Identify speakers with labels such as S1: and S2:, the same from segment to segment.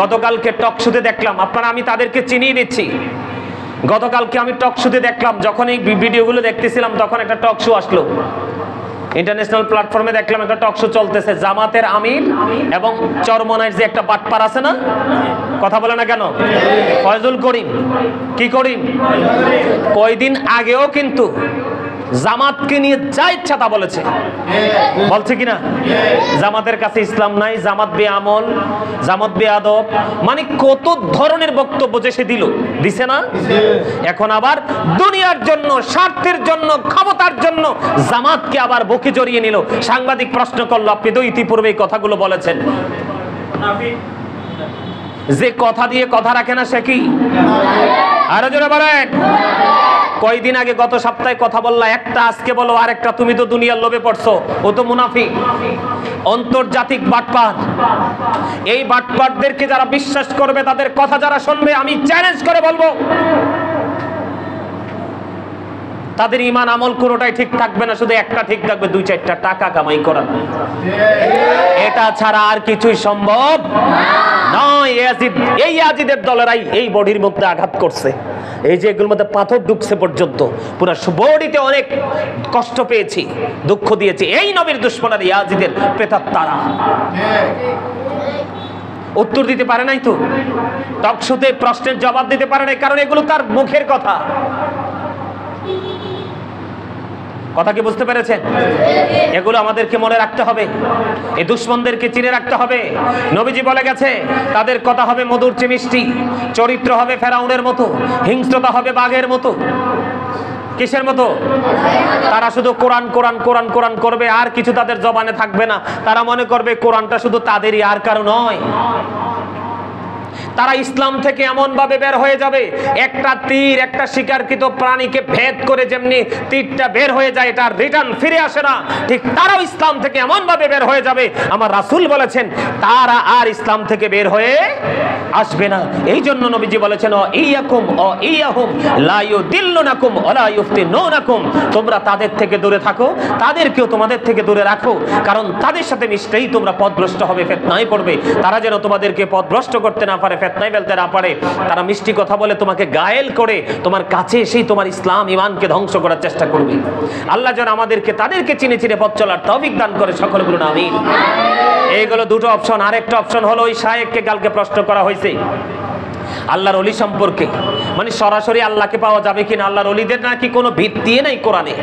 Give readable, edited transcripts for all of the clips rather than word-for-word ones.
S1: গতকালকে টক শোতে দেখলাম, আপনারা আমি তাদেরকে চিনিয়ে দিচ্ছি। গতকালকে আমি টক শোতে দেখলাম, যখন এই ভিডিওগুলো দেখতেছিলাম তখন একটা টক শো আসলো, ইন্টারন্যাশনাল প্ল্যাটফর্মে দেখলাম একটা টক শো চলতেছে। জামাতের আমির এবং চরমনাইর যে একটা বাটপার আছে না, কথা বলে না কেন, ফয়জুল করিম, কি করিম, কয়দিন আগেও কিন্তু জামাতকে নিয়ে যা ইচ্ছা তা বলেছে, বলছে কিনা? জামাতের কাছে ইসলাম নাই, জামাত বেআমল, জামাত বেয়াদব, মানে কত ধরনের বক্তব্য যে সে দিছে না। এখন আবার দুনিয়ার জন্য, স্বার্থের জন্য, ক্ষমতার জন্য জামাতকে আবার বুকে জড়িয়ে নিল। সাংবাদিক প্রশ্ন করলো, আপনি তো ইতিপূর্বে এই কথাগুলো বলেছেন। যে কথা দিয়ে কথা রাখে না সে কি? আরো জোরে বলেন। কয়দিন আগে, গত সপ্তাহে কথা বললা একটা, আজকে বলো আরেকটা। তুমি তো দুনিয়ার লোভে পড়ছো, ও তো মুনাফিক, আন্তর্জাতিক বাটপার। এই বাটপারদেরকে যারা বিশ্বাস করবে, তাদের কথা যারা শুনবে, আমি চ্যালেঞ্জ করে বলবো তাদের ঈমান আমল কোনোটাই ঠিক থাকবে না, শুধু একটা ঠিক থাকবে, 2-4টা টাকা কামাই করা। এটা ছাড়া আর কিছুই সম্ভব নয়। এই ইয়াজিদের দলেরাই এই বডির মধ্যে আঘাত করছে, এই যে এগুলোর মধ্যে পাথর ঢুকছে পর্যন্ত, পুরো বডিতে অনেক কষ্ট পেয়েছি, দুঃখ দিয়েছি। এই নবীর দুশমনের ইয়াজিদের প্রেতাত্মারা উত্তর দিতে পারে নাই তো, টকশোতে প্রশ্নের জবাব দিতে পারে নাই, কারণ এগুলো তার মুখের কথা। কথা কি বুঝতে পেরেছেন? এগুলো আমাদেরকে মনে রাখতে হবে, এই দুশমনদেরকে চিনে রাখতে হবে। নবীজি বলে গেছে, তাদের কথা হবে মধুর চেয়ে মিষ্টি, চরিত্র হবে ফেরাউনের মতো, হিংস্রতা হবে বাঘের মতো। কিসের মতো? তারা শুধু কোরআন কোরআন কোরআন কোরআন করবে, আর কিছু তাদের জবানে থাকবে না। তারা মনে করবে কোরআনটা শুধু তাদেরই, আর কারো নয়। তারা ইসলাম থেকে এমন ভাবে বের হয়ে যাবে, একটা তীর একটা শিকারকৃত প্রাণীকে ভেদ করে যেমনি তীরটা বের হয়ে যায়, এটা রিটার্ন ফিরে আসে না, ঠিক তারাও ইসলাম থেকে এমন ভাবে বের হয়ে যাবে, আমার রাসূল বলেছেন তারা আর ইসলাম থেকে বের হয়ে আসবে না। এই জন্য নবীজি বলেছেন, ইয়াকুম ও ইয়াহুম লা ইউদিল্লুনাকুম ওয়া ইফতিনুনাকুম, তোমরা তাদের থেকে দূরে থাকো, তাদেরকেও তোমাদের থেকে দূরে রাখো, কারণ তাদের সাথে মিশতেই তোমরা পথভ্রষ্ট হবে, ফিতনায় পড়বে। তারা যেন তোমাদেরকে পথভ্রষ্ট করতে না পারে, ফিতনায় ফেলতে না পারে। তারা মিষ্টি কথা বলে তোমাকে গায়েল করে তোমার কাছে এসেই তোমার ইসলাম ঈমানকে ধ্বংস করার চেষ্টা করবে। আল্লাহ যেন আমাদেরকে তাদেরকে চিনে চিনে পথ চলার তৌফিক দান করে, সকলে বলুন আমিন। এইগুলো দুটো অপশন। আরেকটা অপশন হলো, ওই শায়েখকে কালকে প্রশ্ন করা হয়েছে আল্লাহর ওলি সম্পর্কে, মানে সরাসরি আল্লাহকে পাওয়া যাবে কিনা, আল্লাহর ওলিদের নাকি কোনো ভিত্তি নাই কোরআনে।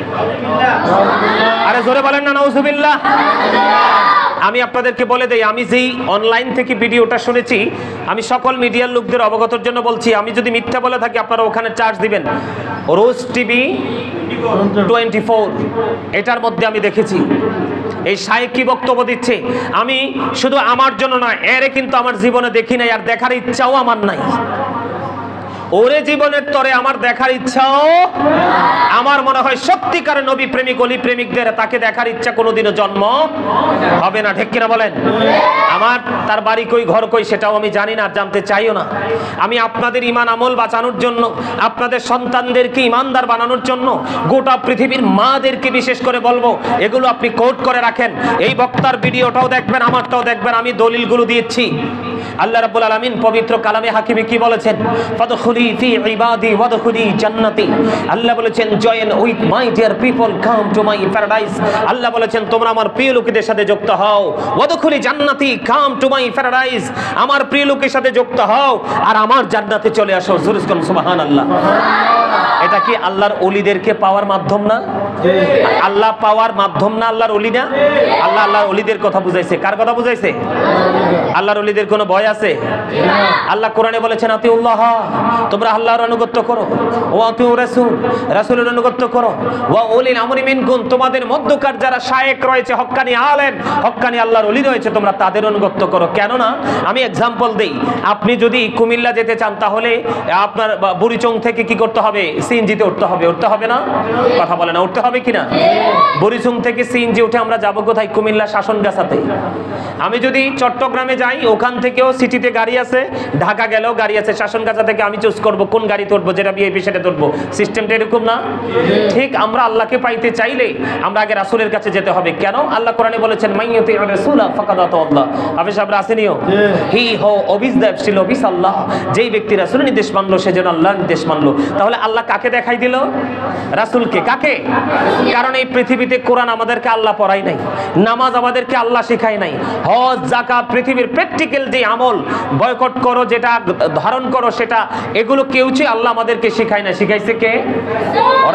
S1: আরে জোরে বলেন না নাউজুবিল্লাহ। আমি আপনাদেরকে বলে দেই, আমি যেই অনলাইন থেকে ভিডিওটা শুনেছি, আমি সকল মিডিয়ার লোকদের অবগতর জন্য বলছি, আমি যদি মিথ্যা বলে থাকি আপনারা ওখানে চার্জ দিবেন। রোজ টিভি 24 এটার মধ্যে আমি দেখেছি এই শায়েখ কি বক্তব্য দিচ্ছে। আমি শুধু আমার জন্য নয়, এরে কিন্তু আমার জীবনে দেখি নাই, আর দেখার ইচ্ছাও আমার নাই। ওরে জীবনের তরে আমার দেখার ইচ্ছাও, আমার মনে হয় সত্যিকার নবী প্রেমিক অলি প্রেমিকদের তাকে দেখার ইচ্ছা কোনোদিনও জন্ম হবে না, ঠিক কিনা বলেন? আমার তার বাড়ি কই ঘর কই সেটাও আমি জানি না, জানতে চাইও না। আমি আপনাদের ঈমান আমল বাঁচানোর জন্য, আপনাদের সন্তানদেরকে ঈমানদার বানানোর জন্য, গোটা পৃথিবীর মাদেরকে বিশেষ করে বলবো, এগুলো আপনি কোট করে রাখেন। এই বক্তার ভিডিওটাও দেখবেন, আমারটাও দেখবেন, আমি দলিলগুলো দিয়েছি। আল্লাহ রাব্বুল আলামিন পবিত্র কালামে হাকিমে কি বলেছেন? ফাদখুলি ফি ইবাদি ওয়াদখুলি জান্নাতি। আল্লাহ বলেছেন, join with my dear people, come to my paradise. আল্লাহ বলেছেন, তোমরা আমার প্রিয় লোকেদের সাথে যুক্ত হও। ওয়াদখুলি জান্নাতি, কাম টু মাই প্যারাডাইস। আমার প্রিয় লোকের সাথে যুক্ত হও আর আমার জান্নাতে চলে আসো। জোরে বলুন সুবহানাল্লাহ। এটা কি আল্লাহর ওলিদেরকে পাওয়ার মাধ্যম না? আল্লাহ পাওয়ার মাধ্যম না আল্লাহর ওলি না? আল্লাহ আল্লাহর ওলিদের কথা বুঝাইছে। কার কথা বুঝাইছে? আল্লাহর ওলিদের কোনো ভয় আছে? আল্লাহ কোরআনে বলেছেন, আতিউল্লাহ, তোমরা আল্লাহর আনুগত্য করো, ওয়া আতিউ রাসূল, রাসূলের আনুগত্য করো, ওয়া উলিল আমরি মিনকুম, তোমাদের মধ্যকার যারা শায়েখ রয়েছে, হক্কানি আলেম, হক্কানি আল্লাহর ওলি রয়েছে, তোমরা তাদের আনুগত্য করো। কেননা আমি एग्जांपल দেই, আপনি যদি কুমিল্লা যেতে চান তাহলে আপনার বুড়িচং থেকে কি করতে হবে? সিএনজিতে উঠতে হবে, উঠতে হবে না? কথা বলে না, উঠতে হবে। হবে কিনা? বরিচুং থেকে সিএনজি উঠে আমরা যাবো কোথায়? কুমিল্লা শাসনগাছাতে। আমি যদি চট্টগ্রামে যাই, ওখান থেকেও সিটিতে গাড়ি আছে, ঢাকা গেলেও গাড়ি আছে, শাসনগাছা থেকে আমি চুজ করব কোন গাড়ি তুলবো, যেটা ভিআইপি সেটা তুলবো। সিস্টেমটা এরকম না? ঠিক আমরা আল্লাহকে পাইতে চাইলে আমরা আগে রাসূলের কাছে যেতে হবে। কেন? আল্লাহ কোরআনে বলেছেন মাইয়াতি রাসূলা ফাকাদ আতাল্লাহ। হাফেজ সাহেব আসেনিও, হি হো অবিসদাবশিল অবিস আল্লাহ, যেই ব্যক্তি রাসূলের নির্দেশ মানলো সে যেন আল্লাহর নির্দেশ মানলো। তাহলে আল্লাহ কাকে দেখাই দিল? রাসূলকে। কাকে? কারণ এই পৃথিবীতে কোরআন আমাদেরকে আল্লাহ পড়াই নাই, নামাজ আমাদেরকে আল্লাহ শেখায় নাই, হজ যাকাত পৃথিবীর প্র্যাকটিক্যাল যে আমল, বয়কট করো যেটা, ধারণ করো সেটা, এগুলো কেউ চেয়ে আল্লাহ আমাদেরকে শেখায় না। শিখাইছে কে?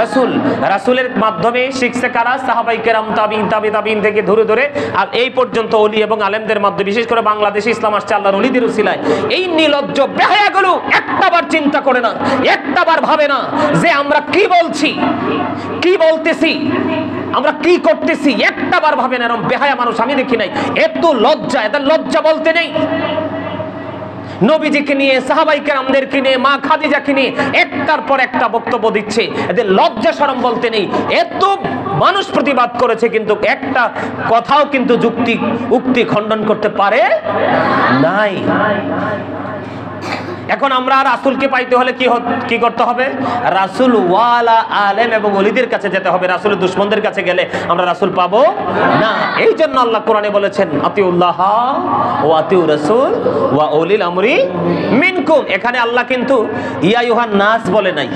S1: রাসূল। রাসূলের মাধ্যমে শিখছে কারা? সাহাবায়ে কেরাম, তাবিঈন, তাবিঈন থেকে ধরে ধরে আর এই পর্যন্ত ওলি এবং আলেমদের মাধ্যমে, বিশেষ করে বাংলাদেশে ইসলাম আসছে আল্লাহর ওলিদের উসিলায়। এই নির্লজ্জ বেহায়াগুলো একটাবার চিন্তা করে না, একটাবার ভাবে না যে আমরা কি বলছি, কি বলতেছি, আমরা কি করতেছি, একটাবার ভাবে না। এরকম বেহায়া মানুষ আমি দেখি নাই। এত লজ্জা, এদের লজ্জা বলতে নেই। নবীজিকে নিয়ে, সাহাবায়ে কেরামদেরকে নিয়ে, মা খাদিজাকে নিয়ে একটার পর একটা বক্তব্য দিচ্ছে, এদের লজ্জা শরম বলতে নেই। এত মানুষ প্রতিবাদ করেছে কিন্তু একটা কথাও কিন্তু উক্তি খণ্ডন করতে পারে নাই। এখন আমরা রাসূলকে পাইতে হলে কি করতে হবে? রাসূল ওয়ালা আলেম এবং ওলিদের কাছে যেতে হবে। রাসূলের দুশমনদের কাছে গেলে আমরা রাসূল পাবো না। এই জন্য আল্লাহ কোরআনে বলেছেন আতিউল্লাহ ওয়া আতিউর রাসূল ওয়া উলিল আমরি মিনকুম। এখানে আল্লাহ কিন্তু ইয়া আইয়ুহান নাস বলে নাই,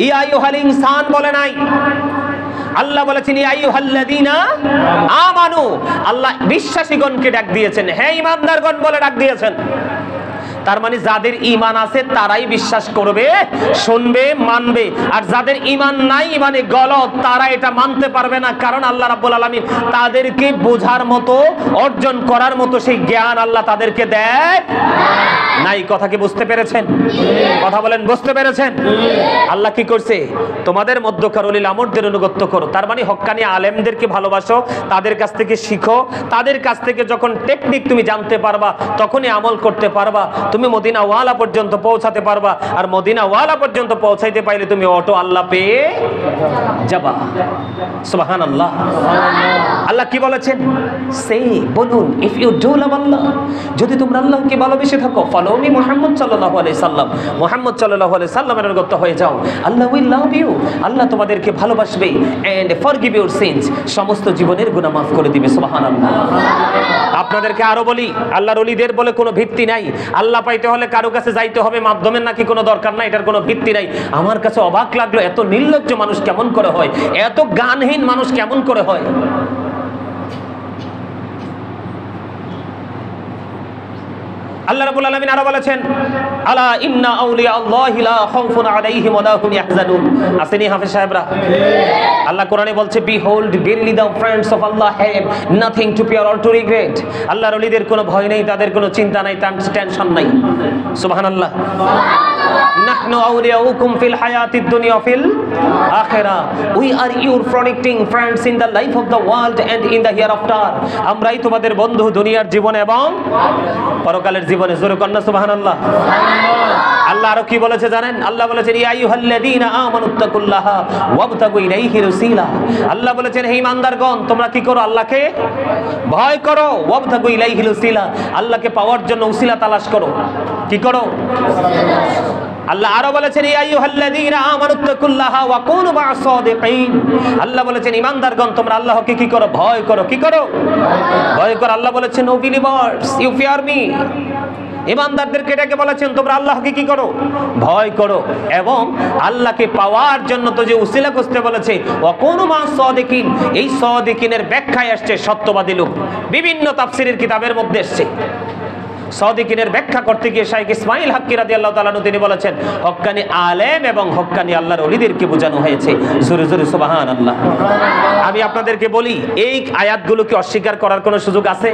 S1: ইয়া আইয়ুহাল ইনসান বলে নাই। আল্লাহ বলেছেন ইয়া আইয়ুহাল্লাযীনা আমানু। আল্লাহ বিশ্বাসীগণকে ডাক দিয়েছেন, হে ঈমানদারগণ বলে ডাক দিয়েছেন। তার মানে যাদের ঈমান আছে তারাই বিশ্বাস করবে, শুনবে, মানবে। আর যাদের ঈমান নাই, মানে গলত, তারা এটা মানতে পারবে না। কারণ আল্লাহ রাব্বুল আলামিন তাদেরকে বোঝার মতো, অর্জন করার মতো সেই জ্ঞান আল্লাহ তাদেরকে দেয় নাই। কথা কি বুঝতে পেরেছেন? কথা বলেন, বুঝতে পেরেছেন? আল্লাহ কি করছে? তোমাদের মধ্যকার ওলিল আমরদের অনুগত্য করো। তার মানে হক্কানি আলেমদেরকে ভালোবাসো, তাদের কাছ থেকে শিখো। তাদের কাছ থেকে যখন টেকনিক তুমি জানতে পারবা, তখনই আমল করতে পারবা। তুমি মদিনা ওয়ালা পর্যন্ত পৌঁছাতে পারবা। আর মদিনা ওয়ালা পর্যন্ত পৌঁছাইতে পাইলে তুমি অটো আল্লাহ পেয়ে যাবা। সুবহানাল্লাহ। আল্লাহ কি বলেছেন? সেই বলুন, ইফ ইউ ডু লাভ আল্লাহ, যদি তোমরা আল্লাহকে ভালোবেসে থাকো, ফলো মি মুহাম্মদ সাল্লাল্লাহু আলাইহি সাল্লাম, মুহাম্মদ সাল্লাল্লাহু আলাইহি সাল্লামের অনুগত হয়ে যাও। আল্লাহ উইল লাভ ইউ, আল্লাহ তোমাদেরকে ভালোবাসবে। এন্ড ফরগিভ ইউর সিনস, সমস্ত জীবনের গুনাহ মাফ করে দিবে। সুবহানাল্লাহ। আপনাদেরকে আরো বলি, আল্লাহর ওলিদের বলে কোনো ভিত্তি নাই। আল্লাহ পাইতে হলে কারো কাছে যাইতে হবে, মাধ্যমের নাকি কোনো দরকার নাই, এটার কোনো ভিত্তি নাই। আমার কাছে অবাক লাগলো, এত নির্লজ্জ মানুষ কেমন করে হয়, এত জ্ঞানহীন মানুষ কেমন করে হয়। আল্লাহ রাব্বুল আলামিন আরো বলেছেন আলা ইন্না আউলিয়া আল্লাহি লা খাউফুন আলাইহিম ওয়া লা হুম ইয়াহজানুন। আসেনি হাফেজ সাহেবরা? আল্লাহ কোরআনে বলছে behold verily the friends of Allah have nothing to fear or to regret। আল্লাহর ওলিদের কোনো ভয় নেই, তাদের কোনো চিন্তা নাই, টেনশন নাই। সুবহানাল্লাহ। নাহনু আউলিয়াউকুম ফিল হায়াতিদ দুনিয়া ফিল আখিরাহ, we are your protecting friends in the life of the world and in the hereafter। আমরাই তোমাদের বন্ধু দুনিয়ার জীবনে এবং পরকালের জীবনে। জোরে কন্না সুবহানাল্লাহ। আল্লাহ আরো কি বলেছে জানেন? আল্লাহ বলেছেন ইয়া আইয়ুহাল্লাযীনা আমানুত্তাকুল্লাহা ওয়াবতাগু ইলাইহি ওয়াসিলা। আল্লাহ বলেছেন হে ঈমানদারগণ, তোমরা কি করো? আল্লাহকে ভয় করো। ওয়াবতাগু ইলাইহি ওয়াসিলা, আল্লাহকে পাওয়ার জন্য উসিলা তালাশ করো। কি করো? আল্লাহ আরো বলেছেন ইয়া আইয়ুহাল্লাযীনা আমানুত্তাকুল্লাহা ওয়া কুনু মা'আস সাদিকিন। আল্লাহ বলেছেন ঈমানদারগণ, তোমরা আল্লাহকে কি করো? ভয় করো। কি করো? ভয় করো। আল্লাহ বলেছেন O believers you fear me. ঈমানদারদেরকে এটাকে বলেছেন তোমরা আল্লাহকে কি করো? ভয় করো। এবং আল্লাহকে পাওয়ার জন্য তো যে উসিলা করতে বলেছে ওয়া কুনু মা'আস সাদিকিন, এই সাদিকিনের ব্যাখ্যায় আসছে সত্যবাদী লোক। বিভিন্ন তাফসীরের কিতাবের মধ্যে আসছে। সাদিকিনের ব্যাখ্যা করতে গিয়ে শাইখ ইসমাইল হাক্কি রাদিয়াল্লাহু তাআলা তিনি বলেছেন হক্কানি আলেম এবং হক্কানি আল্লাহর ওলিদেরকে বোঝানো হয়েছে। জোরে জোরে সুবহানাল্লাহ। আমি আপনাদেরকে বলি, এই আয়াতগুলোকে অস্বীকার করার কোনো সুযোগ আছে?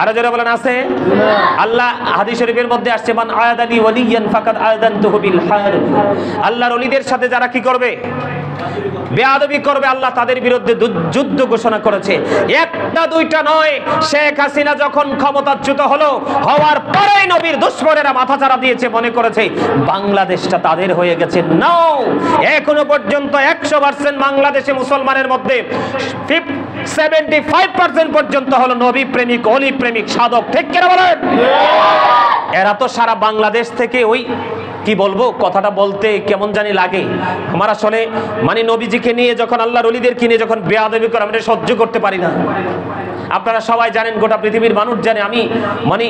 S1: আরো জোরে বলেন আছে? আল্লাহ হাদিস শরীফের মধ্যে আসছে মান আয়াদানি ওয়ালিয়ান ফাকাদ আযানতুহু বিল হারব। আল্লাহর ওলিদের সাথে যারা কি করবে? বেয়াদবি করবে, আল্লাহ তাদের বিরুদ্ধে যুদ্ধ ঘোষণা করেছে। একটা দুইটা নয়, শেখ হাসিনা যখন ক্ষমতাচ্যুত হওয়ার পরেই নবীর দুশমনেরা মাথাচাড়া দিয়েছে, মনে করেছে বাংলাদেশটা তাদের হয়ে গেছে। নাও, এখনো পর্যন্ত 100% বাংলাদেশে মুসলমানের মধ্যে 75% পর্যন্ত হলো নবী প্রেমিক, অলি প্রেমিক, সাধক। ঠিক কিনা বলেন? এরা তো সারা বাংলাদেশ থেকে ওই কি বলবো, কথাটা বলতে কেমন জানি লাগে আমার, আসলে মানে নবীজিকে নিয়ে যখন, আল্লাহর ওলিদেরকে নিয়ে যখন বেয়াদবি করে আমরা সহ্য করতে পারি না। আপনারা সবাই জানেন, গোটা পৃথিবীর মানুষ জানে, আমি মানে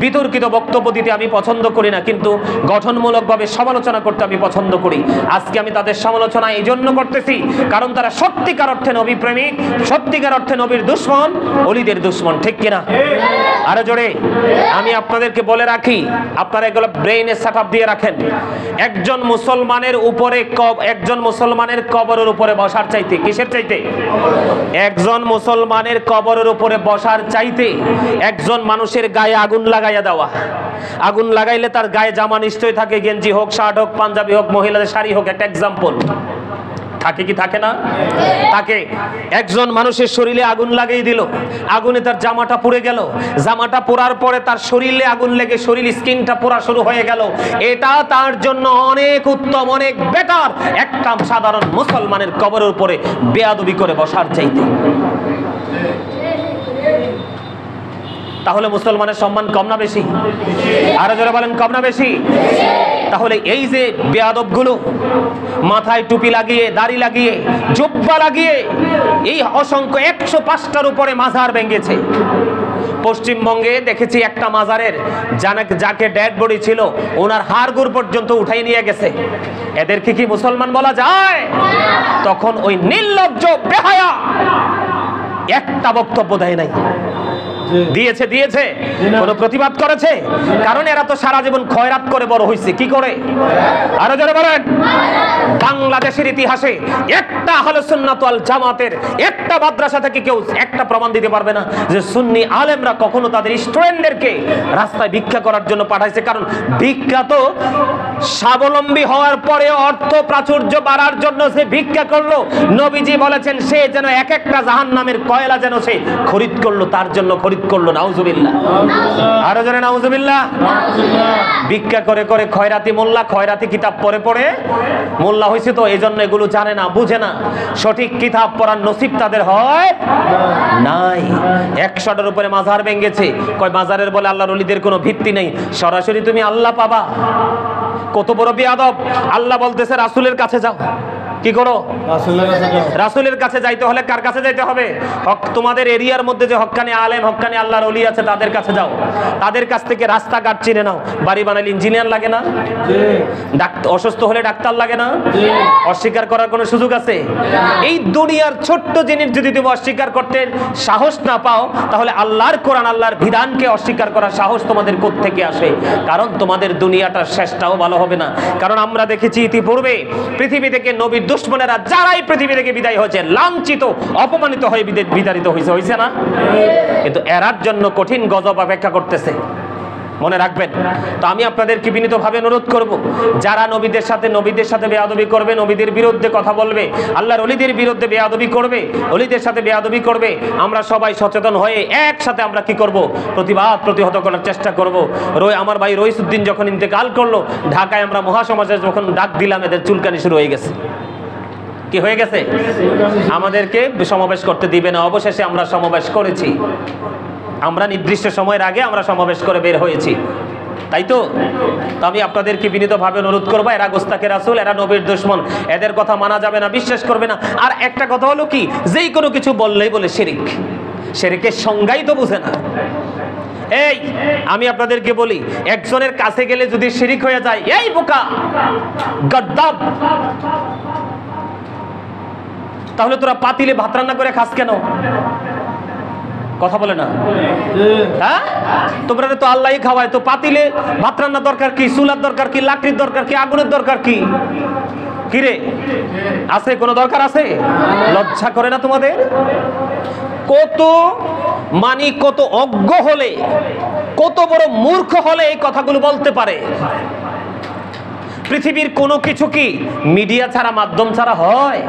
S1: বিতর্কিত বক্তব্য দিতে আমি পছন্দ করি না, কিন্তু গঠনমূলকভাবে সমালোচনা করতে আমি পছন্দ করি। আজকে আমি তাদের সমালোচনা এই জন্য করতেছি কারণ তারা সত্যিকার অর্থে নবী প্রেমিক, সত্যিকার অর্থে নবীর দুশমন, ওলিদের দুশমন। ঠিক কিনা? আরো জোরে। আমি আপনাদেরকে বলে রাখি, আপনারা এগুলো ব্রেইনে সেটআপ দিয়ে রাখেন। একজন মুসলমানের কবরের উপরে বসার চাইতে, কিসের চাইতে? একজন মুসলমানের কবরের উপরে বসার চাইতে একজন মানুষের গায়ে আগুন লাগাইয়া দেওয়া। আগুন লাগাইলে তার গায়ে জামা নিশ্চয়ই থাকে, গেঞ্জি হোক, শার্ট হোক, পাঞ্জাবি হোক, মহিলাদের শাড়ি হোক, একটা এক্সাম্পল থাকে কি থাকে না? তাকে একজন মানুষের শরীরে আগুন লাগিয়ে দিল, আগুনে তার জামাটা পুড়ে গেল, জামাটা পোড়ার পরে তার শরীরে আগুন লেগে শরীর স্কিনটা পোড়া শুরু হয়ে গেল। এটা তার জন্য অনেক উত্তম, অনেক বেটার একটা সাধারণ মুসলমানের কবরের উপরে বেয়াদবি করে বসার চাইতে। তাহলে মুসলমানের সম্মান কম না বেশি? আরো জোরে বলেন, কম না বেশি? তাহলে এই যে বেয়াদবগুলো মাথায় টুপি লাগিয়ে, দাড়ি লাগিয়ে, জুব্বা লাগিয়ে এই অসংখ্য 105টার উপরে মাজার ভেঙেছে। পশ্চিমবঙ্গে দেখেছি একটা মাজারের যাকে ডেড বডি ছিল ওনার হাড়গোড় পর্যন্ত উঠাই নিয়ে গেছে। এদেরকে কি মুসলমান বলা যায়? তখন ওই নির্লজ্জ বেহায়া একটা বক্তব্য দেয় নাই। দিয়েছে কোন প্রতিবাদ করেছে? কারণ এরা তো সারা জীবন খয়রাত করে বড় হয়েছে। কি করে? আরো জোরে বলেন। বাংলাদেশের ইতিহাসে একটা আহলে সুন্নাত ওয়াল জামাতের একটা মাদ্রাসা থেকে কেউ একটা প্রমাণ দিতে পারবে না যে সুন্নি আলেমরা কখনো তাদের স্টুডেন্টদেরকে রাস্তায় ভিক্ষা করার জন্য পাঠাইছে। কারণ ভিক্ষা তো স্বাবলম্বী হওয়ার পরে অর্থ প্রাচুর্য বাড়ার জন্য সে ভিক্ষা করলো। নবীজি বলেছেন সে যেন এক একটা জাহান্নামের কয়লা যেন সে খরিদ করলো, তার জন্য খরিদ করলো। নাউজুবিল্লাহ। আরো জনে নাউজুবিল্লাহ। ভিক্ষা করে করে খয়রাতি মোল্লা, খয়রাতি কিতাব পড়ে পড়ে মোল্লা হয়েছে, তো এই জন্য এগুলো জানে না, বুঝে না। সঠিক কিতাব পড়ার নসিব তাদের হয় নাই। 100টার উপরে মাজার ভেঙেছে। কয় মাজারের বলে আল্লাহর ওলিদের কোনো ভিত্তি নেই, সরাসরি তুমি আল্লাহ পাবা। কত বড় বেয়াদব! আল্লাহ বলতেছে রাসূলের কাছে যাও। কি করো? রাসূলের কাছে যাইতে হলে কার কাছে যাইতে হবে? তোমাদের এরিয়ার মধ্যে যে হক্কানি আলেম, হক্কানি আল্লাহর ওলি আছে তাদের কাছে যাও। তাদের কাছ থেকে রাস্তাঘাট চিনে নাও। বাড়ি বানাইলে ইঞ্জিনিয়ার লাগে না? অসুস্থ হলে ডাক্তার লাগে না? অস্বীকার করার কোনো সুযোগ আছে? এই দুনিয়ার ছোট্ট জিনিস যদি তুমি অস্বীকার করতে সাহস না পাও, তাহলে আল্লাহর কোরআন, আল্লাহর বিধানকে অস্বীকার করার সাহস তোমাদের কোত্থেকে আসে? কারণ তোমাদের দুনিয়াটার শেষটাও ভালো হবে না। কারণ আমরা দেখেছি ইতিপূর্বে পৃথিবী থেকে নবীর দুশমনেরা যারাই পৃথিবী থেকে বিদায় হয়েছে, লাঞ্ছিত, অপমানিত হয়ে বিতাড়িত হয়েছে না? কিন্তু এরার জন্য কঠিন গজব অপেক্ষা করতেছে, মনে রাখবেন। তো আমি আপনাদেরকে বিনীতভাবে অনুরোধ করব, যারা নবীদের সাথে বেয়াদবি করবে, নবীদের বিরুদ্ধে কথা বলবে, আল্লাহর ওলিদের বিরুদ্ধে বেয়াদবি করবে, ওলিদের সাথে বেয়াদবি করবে, আমরা সবাই সচেতন হয়ে একসাথে আমরা কি করব? প্রতিহত করার চেষ্টা করব। আমার ভাই রইসুদ্দিন যখন ইন্তেকাল করলো, ঢাকায় আমরা মহাসমাজে যখন ডাক দিলাম, এদের চুলকানি শুরু হয়ে গেছে। কি হয়ে গেছে? আমাদেরকে সমাবেশ করতে দিবে না। অবশেষে আমরা সমাবেশ করেছি। আমরা নির্দিষ্ট সময়ের আগে আমরা সমাবেশ করে বের হয়েছি, তাই তো? আমি আপনাদেরকে বিনীতভাবে অনুরোধ করবো, এরা গোস্তাকে রাসূল, এরা নবীর দুশমন, এদের কথা মানা যাবে না, বিশ্বাস করবে না। আর একটা কথা হলো কি, যেই কোনো কিছু বললেই বলে শিরিক। শিরিকের সংজ্ঞাই তো বুঝে না। এই আমি আপনাদেরকে বলি, একজনের কাছে গেলে যদি শিরিক হয়ে যায়, এই বোকা গদ্দাব, তাহলে তোরা পাতিলে ভাত রান্না করে খাস কেন? কথা বলে না? হ্যাঁ, তোমরা তো আল্লাহই খাওয়ায়, তো পাতিলে ভাত রান্নার দরকার কি? চুলার দরকার কি? লাকড়ির দরকার কি? আগুনের দরকার কি? কিরে আছে? কোনো দরকার আছে? লজ্জা করে না তোমাদের? কত অজ্ঞ হলে, কত বড় মূর্খ হলে এই কথাগুলো বলতে পারে। পৃথিবীর কোনো কিছু কি মিডিয়া ছাড়া, মাধ্যম ছাড়া হয়?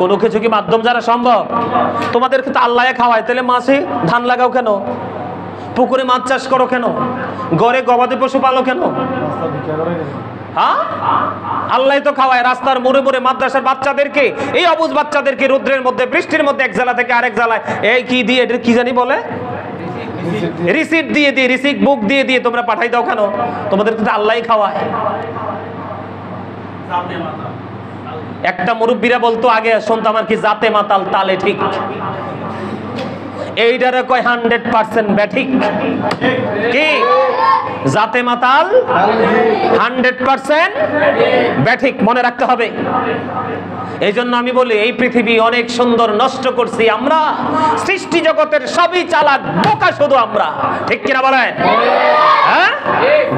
S1: কোনো কিছু কি মাধ্যম ছাড়া সম্ভব? তোমাদেরকে তো আল্লাহ খাওয়ায়, তাহলে মাছে ধান লাগাও কেন? পুকুরে মাছ চাষ করো কেন? ঘরে গবাদি পশু পালো কেন? হ্যাঁ, আল্লাহ তো খাওয়ায়। রাস্তার মোড়ে মোড়ে মাদ্রাসার বাচ্চাদেরকে, এই অবুঝ বাচ্চাদেরকে রোদ্রের মধ্যে বৃষ্টির মধ্যে এক জেলা থেকে আরেক জেলায় এই কি দিয়ে, এটা কি জানি বলে, রিসিপ্ট দিয়ে দিয়ে, রিসিপ্ট বুক দিয়ে দিয়ে তোমরা পাঠাই দাও কেন? তোমাদেরকে তো আল্লাহ খাওয়ায়। একটা মুরব্বীরা বলতো আগে, শুনতাম আর কি, জাতে মাতাল তালে ঠিক। এইটারে কয় 100% ব্যাঠিক। কি জাতে মাতাল 100% ব্যাঠিক, মনে রাখতে হবে। এই জন্য আমি বলি, এই পৃথিবী অনেক সুন্দর, নষ্ট করছি আমরা। সৃষ্টি জগতের সবই চালাক, বোকা শুধু আমরা। ঠিক কিনা বলেন? হ্যাঁ,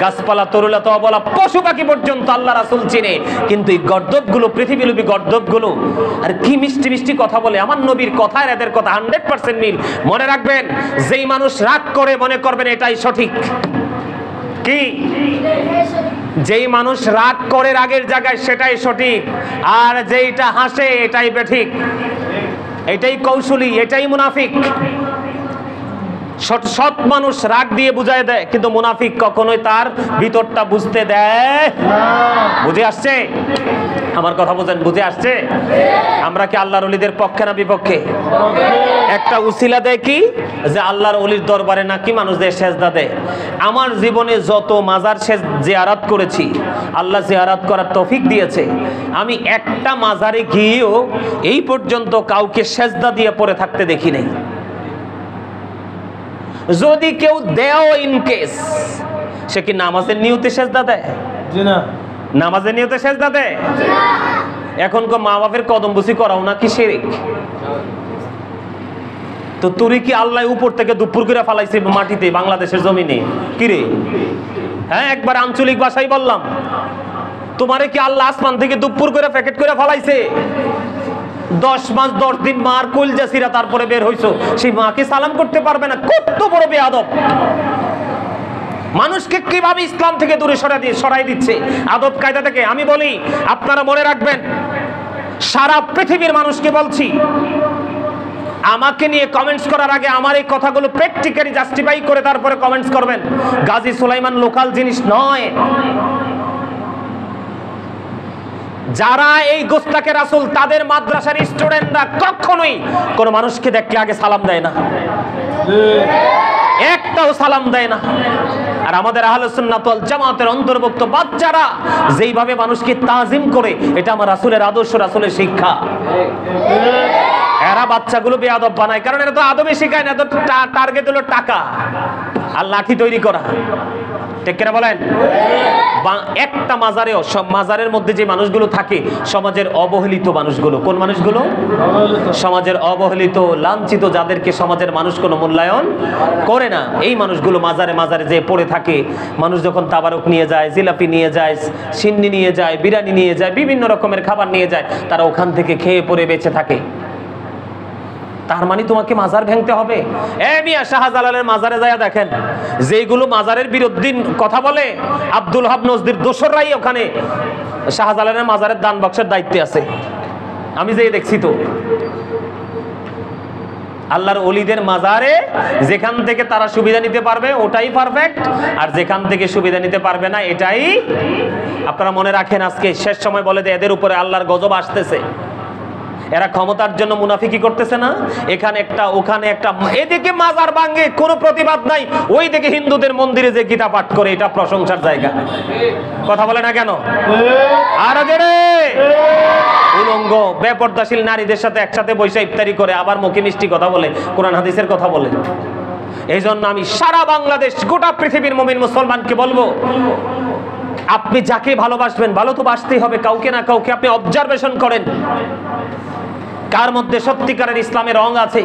S1: গাছপালা, তরুলতা, অবলা, পশু পাখি পর্যন্ত আল্লাহ রাসূল চিনে, কিন্তু এই গর্দভগুলো, পৃথিবীলোভী গর্দভগুলো আর কি মিষ্টি মিষ্টি কথা বলে। আমার নবীর কথায় এদের কথা 100% মিল। মনে রাখবেন, যেই মানুষ রাগ করে মনে করবেন এটাই সঠিক। কি? যেই মানুষ রাগ করে রাগের জায়গায় সেটাই সঠিক, আর যেইটা হাসে এটাই বেঠিক, এটাই কৌশলী, এটাই মুনাফিক। সৎ মানুষ রাগ দিয়ে বুঝায় দেয়, কিন্তু মুনাফিক কখনোই তার ভিতরটা বুঝতে দেয় না। বুঝে আসছে আমার কথা? বুঝেন, বুঝে আসছে? আমরা কি আল্লাহর ওলিদের পক্ষে না বিপক্ষে? একটা উসিলা দেয় কি, যে আল্লাহর ওলির দরবারে নাকি মানুষদের সেজদা দেয়। আমার জীবনে যত মাজার জিয়ারত করেছি, আল্লাহ জিয়ারত করার তৌফিক দিয়েছে, আমি একটা মাজারে গিয়েও এই পর্যন্ত কাউকে সেজদা দিয়ে পড়ে থাকতে দেখি নাই। যদি কেউ দেও ইন কেস, সে কি নামাজের নিয়তে সেজদা দেয়? জি না। নামাজের নিয়তে সেজদা দেয়? এখন কো মা বাপের কদম বুসি করাও না কি শিরক? তো তুই কি আল্লাহ উপর থেকে দুপুর করে ফালাইছে মাটিতে, বাংলাদেশের জমিনে? কি রে? হ্যাঁ, একবার আঞ্চলিক ভাষায় বললাম, তোমারে কি আল্লাহ আসমান থেকে দুপুর করে প্যাকেট করে ফালাইছে? 10 মাস 10 দিন মার কলজা ছিঁড়া তারপরে বের হইছো, সেই মাকে সালাম করতে পারবে না? কত বড় বেয়াদব! মানুষকে কিভাবে ইসলাম থেকে দূরে সরাই দিচ্ছে আদব কায়দা থেকে। আমি বলি, আপনারা মনে রাখবেন, সারা পৃথিবীর মানুষকে বলছি, আমাকে নিয়ে কমেন্টস করার আগে আমার এই কথাগুলো প্র্যাকটিক্যালি জাস্টিফাই করে তারপরে কমেন্টস করবেন। গাজী সুলাইমান লোকাল জিনিস নয়। যারা এই গোস্তাকে রাসূল, তাদের মাদ্রাসার স্টুডেন্টরা কখনোই কোন মানুষকে দেখলে আগে সালাম দেয় না, একটাও সালাম দেয় না। আর আমাদের আহলে সুন্নাত ওয়াল জামাতের অন্তর্ভুক্ত বাচ্চারা যেইভাবে মানুষকে তাজিম করে, এটা আমার রাসূলের আদর্শ, রাসূলের শিক্ষা। এরা বাচ্চাগুলো বেয়াদব বানায়, কারণ এরা তো আদবে শেখায় না, তো টার্গেট হলো টাকা আর লাঠি তৈরি করা। ঠিক কিনা বলেন? একটা মাজারেও, সব মাজারের মধ্যে যে মানুষগুলো থাকে, সমাজের অবহেলিত মানুষগুলো। কোন মানুষগুলো? সমাজের অবহেলিত, লাঞ্ছিত, যাদেরকে সমাজের মানুষ কোনো মূল্যায়ন করে না, এই মানুষগুলো মাজারে মাজারে যে পড়ে থাকে। মানুষ যখন তাবারক নিয়ে যায়, জিলাপি নিয়ে যায়, সিন্নি নিয়ে যায়, বিরিয়ানি নিয়ে যায়, বিভিন্ন রকমের খাবার নিয়ে যায়, তারা ওখান থেকে খেয়ে পরে বেঁচে থাকে। তার মানে তোমাকে মাজার ভাঙতে হবে? মিয়া, শাহজালালের মাজারে যায় দেখেন, যেগুলো মাজারের বিরুদ্ধে কথা বলে, আব্দুল হাব নজদির দোসররাই ওখানে শাহজালালের মাজারের দান বক্সের দায়িত্বে আছে। আমি যে দেখছি তো, আল্লাহর ওলিদের মাজারে যেখান থেকে তারা সুবিধা নিতে পারবে ওটাই পারফেক্ট, আর যেখান থেকে সুবিধা নিতে পারবে না এটাই। আপনারা মনে রাখেন, আজকে শেষ সময় বলে যে এদের উপরে আল্লাহর গজব আসতেছে। এরা ক্ষমতার জন্য মুনাফিকি করতেছে না? এখানে একটা, ওখানে একটা, এদিকে মাজার ভাঙে কোনো প্রতিবাদ নাই, ওই দিকে হিন্দুদের মন্দিরে যে গীতা পাঠ করে, এটা প্রশংসার জায়গা। কথা বলে না কেন? আর উলঙ্গ বেপর্দাশীল নারীদের সাথে একসাথে বৈশা ইফতারি করে, আবার মুখে মিষ্টি কথা বলে, কোরআন হাদিসের কথা বলে। এই জন্য আমি সারা বাংলাদেশ, গোটা পৃথিবীর মুমিন মুসলমানকে বলবো, আপনি যাকে ভালোবাসবেন, ভালো তো বাসতেই হবে, কাউকে না কাউকে আপনি অবজারভেশন করেন, কার মধ্যে সত্যিকারের ইসলামের রং আছে।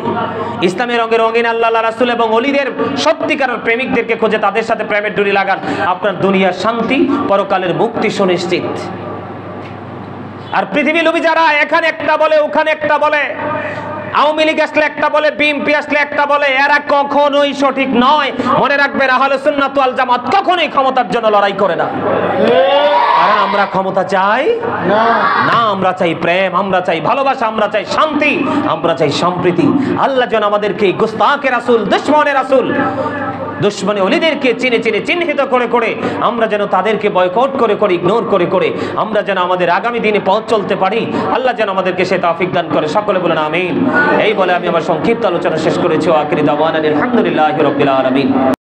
S1: ইসলামের রঙে রঙিন আল্লাহ, রাসূল এবং ওলিদের সত্যিকারের প্রেমিকদেরকে খুঁজে তাদের সাথে প্রেমের ডুরি লাগান। আপনার দুনিয়ার শান্তি, পরকালের মুক্তি সুনিশ্চিত। আর পৃথিবী লোভী যারা এখানে একটা বলে ওখানে একটা বলে, আওয়ামী লীগ আসলে একটা বলে, বিএনপি আসলে একটা বলে, এরা কখনোই সঠিক নয়। মনে রাখবেন, আহলে সুন্নাত ওয়াল জামাত কখনোই ক্ষমতার জন্য লড়াই করে না। কারণ আমরা ক্ষমতা চাই না, আমরা চাই প্রেম, আমরা চাই ভালোবাসা, আমরা চাই শান্তি, আমরা চাই সম্প্রীতি। আল্লাহ যেন আমাদেরকে গুস্তাখে রাসূল, দুশমনে রাসূল, দুশমনে ওলিদেরকে চিনে চিনে চিহ্নিত করে করে আমরা যেন তাদেরকে বয়কট করে করে, ইগনোর করে করে আমরা যেন আমাদের আগামী দিনে পথ চলতে পারি। আল্লাহ যেন আমাদেরকে সে তৌফিক দান করে। সকলে বলেন আমিন। এই বলে আমি আমার সংক্ষিপ্ত আলোচনা শেষ করেছি। আখিরি দাওয়ানা আলহামদুলিল্লাহি রাব্বিল আলামিন।